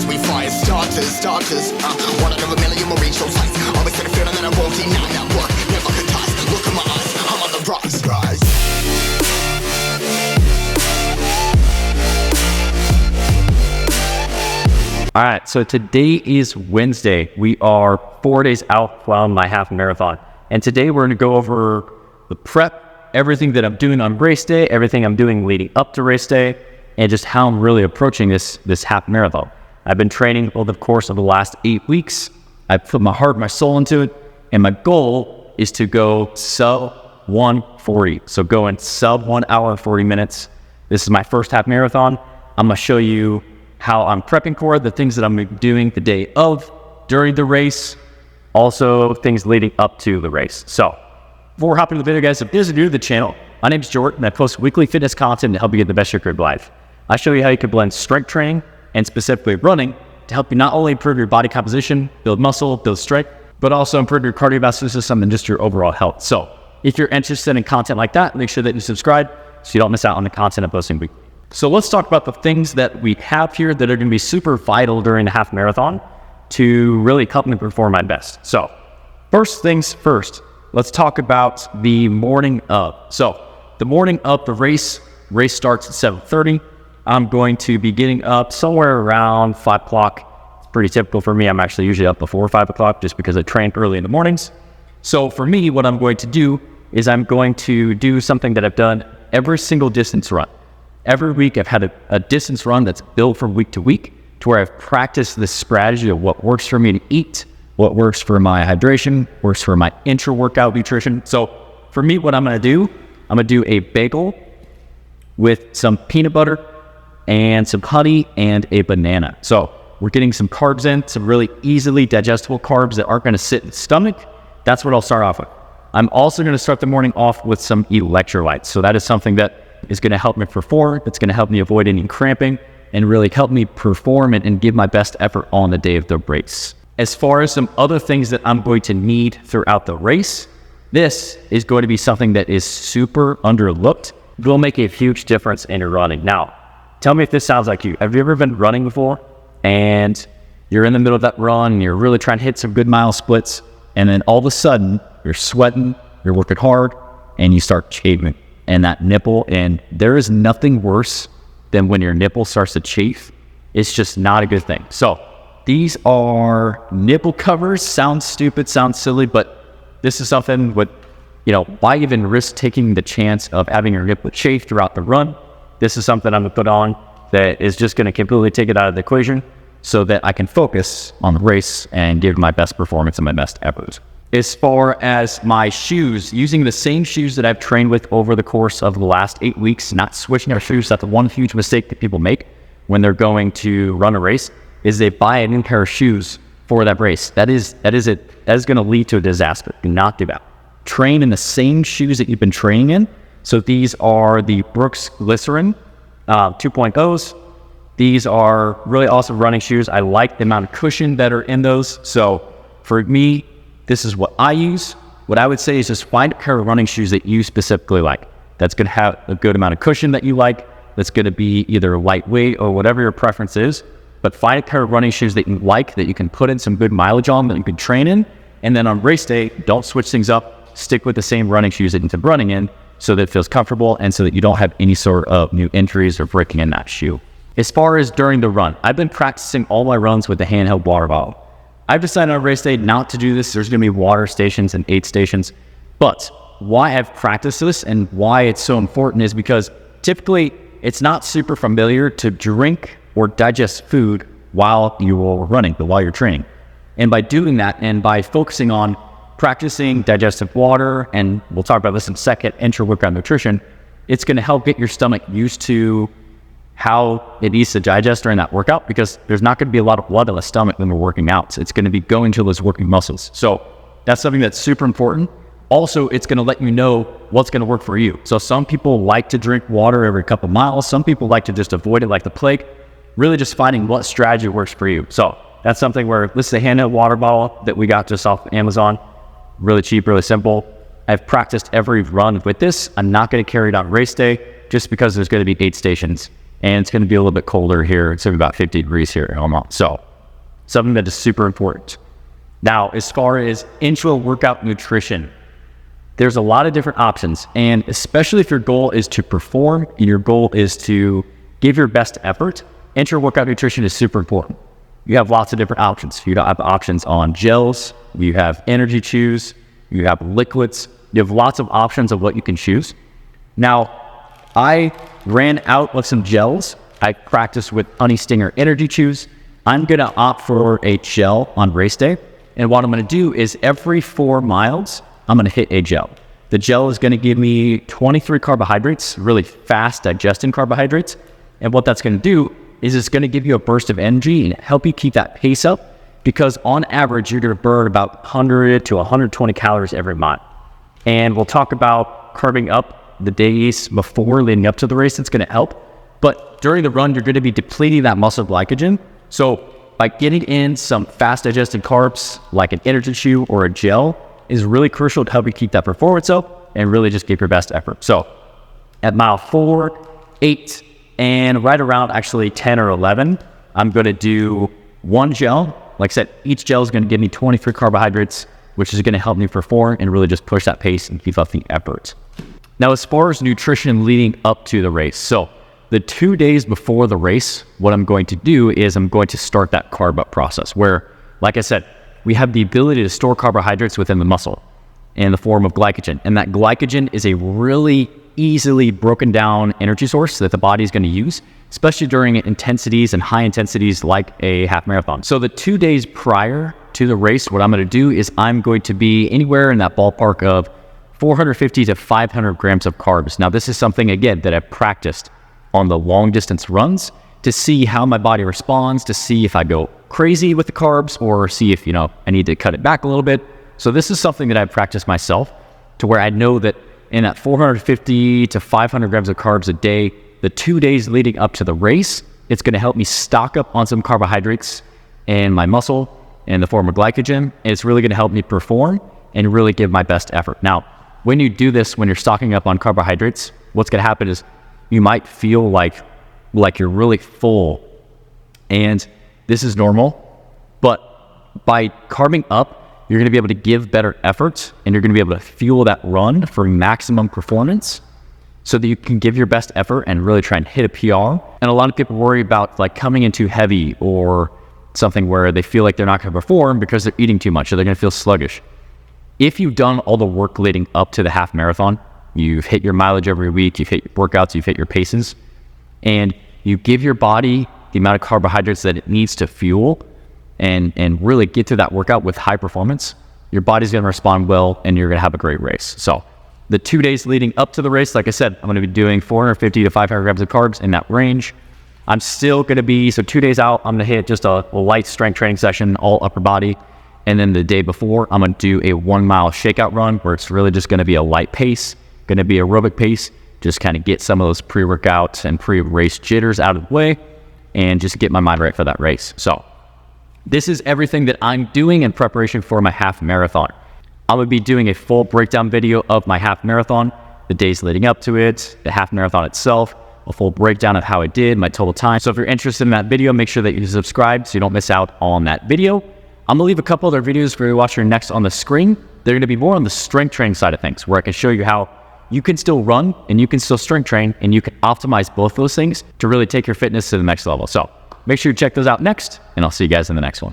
we fire starters. One out of a million will reach those heights. Always had a feeling that I won't deny that work. Never ties. Look in my eyes, I'm on the rise. All right, so today is Wednesday. We are 4 days out from my half marathon. And today we're gonna go over the prep, everything that I'm doing on race day, everything I'm doing leading up to race day, and just how I'm really approaching this half marathon. I've been training over the course of the last 8 weeks. I put my heart, my soul into it, and my goal is to go sub 140. So go in sub 1 hour and 40 minutes. This is my first half marathon. I'm gonna show you how I'm prepping for it, the things that I'm doing the day of, during the race, also things leading up to the race. So before hopping into the video, guys, if you're new to the channel, my name is Jordan, and I post weekly fitness content to help you get the best of your career life. I show you how you can blend strength training and specifically running to help you not only improve your body composition, build muscle, build strength, but also improve your cardiovascular system and just your overall health. So if you're interested in content like that, make sure that you subscribe so you don't miss out on the content I'm posting weekly. So let's talk about the things that we have here that are going to be super vital during the half marathon to really help me perform my best. So first things first, let's talk about the morning of. So the morning of the race starts at 7:30. I'm going to be getting up somewhere around 5 o'clock. It's pretty typical for me. I'm actually usually up before 5 o'clock just because I train early in the mornings. So for me, what I'm going to do is I'm going to do something that I've done every single distance run. Every week I've had a distance run that's built from week to week to where I've practiced this strategy of what works for me to eat, what works for my hydration, works for my intra-workout nutrition. So for me, what I'm gonna do a bagel with some peanut butter and some honey and a banana. So we're getting some carbs in, some really easily digestible carbs that aren't gonna sit in the stomach. That's what I'll start off with. I'm also gonna start the morning off with some electrolytes. So that is something that is going to help me perform. It's going to help me avoid any cramping and really help me perform and give my best effort on the day of the race. As far as some other things that I'm going to need throughout the race, this is going to be something that is super underlooked. It will make a huge difference in your running. Now, tell me if this sounds like you. Have you ever been running before and you're in the middle of that run and you're really trying to hit some good mile splits, and then all of a sudden you're sweating, you're working hard, and you start chafing and that nipple, and there is nothing worse than when your nipple starts to chafe. It's just not a good thing. So these are nipple covers. Sounds stupid, sounds silly, but this is something with, why even risk taking the chance of having your nipple chafe throughout the run? This is something I'm gonna put on that is just gonna completely take it out of the equation so that I can focus on the race and give my best performance and my best effort. As far as my shoes, using the same shoes that I've trained with over the course of the last 8 weeks, not switching our shoes. That's the one huge mistake that people make when they're going to run a race, is they buy a new pair of shoes for that race. That is going to lead to a disaster. Do not do that. Train in the same shoes that you've been training in. So these are the Brooks Glycerin 2.0s. These are really awesome running shoes. I like the amount of cushion that are in those. So for me, this is what I use. What I would say is just find a pair of running shoes that you specifically like. That's going to have a good amount of cushion that you like. That's going to be either lightweight or whatever your preference is. But find a pair of running shoes that you like, that you can put in some good mileage on, that you can train in. And then on race day, don't switch things up. Stick with the same running shoes that you've been running in so that it feels comfortable and so that you don't have any sort of new injuries or breaking in that shoe. As far as during the run, I've been practicing all my runs with the handheld water bottle. I've decided on race day not to do this. There's going to be water stations and aid stations. But why I've practiced this and why it's so important is because typically it's not super familiar to drink or digest food while you're running, but while you're training. And by doing that and by focusing on practicing digestive water, and we'll talk about this in a second, intra-workout nutrition, it's going to help get your stomach used to how it needs to digest during that workout, because there's not going to be a lot of blood in the stomach when we're working out. It's going to be going to those working muscles. So that's something that's super important. Also, it's going to let you know what's going to work for you. So some people like to drink water every couple miles. Some people like to just avoid it like the plague. Really just finding what strategy works for you. So that's something where this is a handheld water bottle that we got just off Amazon. Really cheap, really simple. I've practiced every run with this. I'm not going to carry it on race day just because there's going to be aid stations and it's going to be a little bit colder here. It's going to be about 50 degrees here in Omaha. So something that is super important. Now, as far as intra-workout nutrition, there's a lot of different options, and especially if your goal is to perform and your goal is to give your best effort, intra-workout nutrition is super important. You have lots of different options. You have options on gels, you have energy chews, you have liquids, you have lots of options of what you can choose. Now, I ran out of some gels. I practiced with Honey Stinger energy chews. I'm gonna opt for a gel on race day. And what I'm gonna do is every 4 miles, I'm gonna hit a gel. The gel is gonna give me 23 carbohydrates, really fast digesting carbohydrates. And what that's gonna do is it's gonna give you a burst of energy and help you keep that pace up, because on average, you're gonna burn about 100 to 120 calories every mile. And we'll talk about carving up the days before leading up to the race. It's gonna help. But during the run, you're gonna be depleting that muscle glycogen. So by getting in some fast digested carbs, like an energy chew or a gel, is really crucial to help you keep that performance up and really just give your best effort. So at mile 4, 8, and right around actually 10 or 11, I'm gonna do one gel. Like I said, each gel is gonna give me 23 carbohydrates, which is gonna help me perform and really just push that pace and keep up the effort. Now, as far as nutrition leading up to the race, so the 2 days before the race, what I'm going to do is I'm going to start that carb up process where, like I said, we have the ability to store carbohydrates within the muscle in the form of glycogen. And that glycogen is a really easily broken down energy source that the body is going to use, especially during intensities and high intensities like a half marathon. So the 2 days prior to the race, what I'm going to do is I'm going to be anywhere in that ballpark of 450 to 500 grams of carbs. Now, this is something, again, that I've practiced on the long distance runs to see how my body responds, to see if I go crazy with the carbs or see if, I need to cut it back a little bit. So this is something that I've practiced myself to where I know that in that 450 to 500 grams of carbs a day, the 2 days leading up to the race, it's going to help me stock up on some carbohydrates in my muscle in the form of glycogen. And it's really going to help me perform and really give my best effort. Now, when you do this, when you're stocking up on carbohydrates, what's going to happen is you might feel like you're really full. And this is normal, but by carbing up, you're going to be able to give better effort and you're going to be able to fuel that run for maximum performance so that you can give your best effort and really try and hit a PR. And a lot of people worry about coming in too heavy or something where they feel like they're not going to perform because they're eating too much or they're going to feel sluggish. If you've done all the work leading up to the half marathon, you've hit your mileage every week, you've hit your workouts, you've hit your paces, and you give your body the amount of carbohydrates that it needs to fuel and really get through that workout with high performance, your body's going to respond well and you're going to have a great race. So the 2 days leading up to the race, like I said, I'm going to be doing 450 to 500 grams of carbs in that range. I'm still going to be, so 2 days out, I'm going to hit just a light strength training session, all upper body. And then the day before, I'm going to do a 1 mile shakeout run where it's really just going to be a light pace, going to be aerobic pace, just kind of get some of those pre-workout and pre-race jitters out of the way and just get my mind right for that race. So this is everything that I'm doing in preparation for my half marathon. I'm going to be doing a full breakdown video of my half marathon, the days leading up to it, the half marathon itself, a full breakdown of how I did, my total time. So if you're interested in that video, make sure that you subscribe so you don't miss out on that video. I'm going to leave a couple other videos for you to watch here next on the screen. They're going to be more on the strength training side of things, where I can show you how you can still run and you can still strength train and you can optimize both those things to really take your fitness to the next level. So make sure you check those out next, and I'll see you guys in the next one.